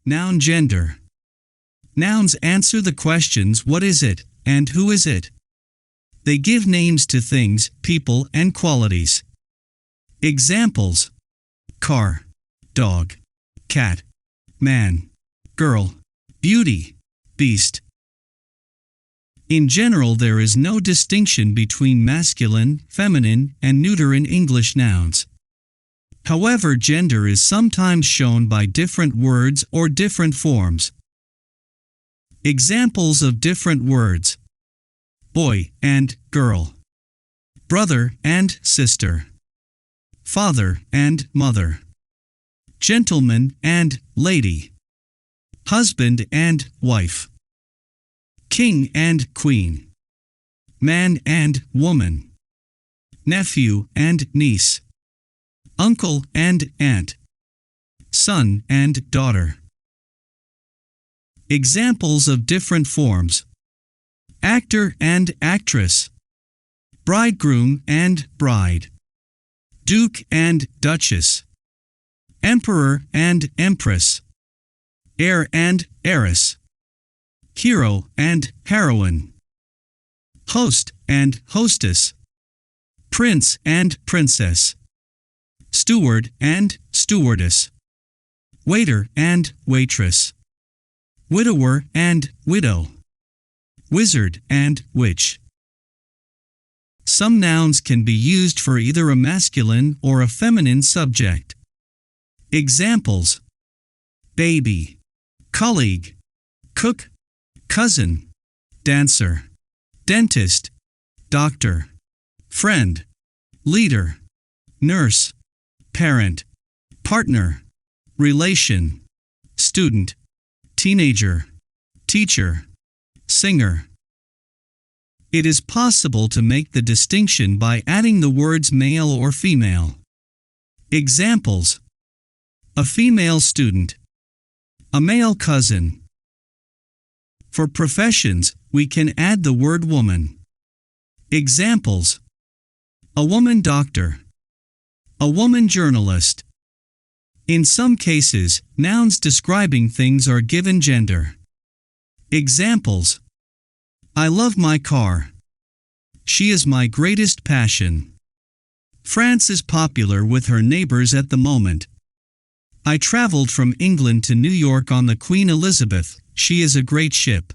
Noun gender. Nouns answer the questions what is it and who is it. They give names to things, people, and qualities. Examples: car, dog, cat, man, girl, beauty, beast. In general, there is no distinction between masculine, feminine, and neuter in English nouns. However, gender is sometimes shown by different words or different forms. Examples of different words: boy and girl, brother and sister, father and mother, gentleman and lady, husband and wife, king and queen, man and woman, nephew and niece, uncle and aunt, son and daughter. Examples of different forms: actor and actress, bridegroom and bride, duke and duchess, emperor and empress, heir and heiress, hero and heroine, host and hostess, prince and princess, steward and stewardess, waiter and waitress, widower and widow, wizard and witch. Some nouns can be used for either a masculine or a feminine subject. Examples: baby, colleague, cook, cousin, dancer, dentist, doctor, friend, leader, nurse, parent, partner, relation, student, teenager, teacher, singer. It is possible to make the distinction by adding the words male or female. Examples: a female student, a male cousin. For professions, we can add the word woman. Examples: a woman doctor, a woman journalist. In some cases, nouns describing things are given gender. Examples: I love my car. She is my greatest passion. France is popular with her neighbors at the moment. I traveled from England to New York on the Queen Elizabeth. She is a great ship.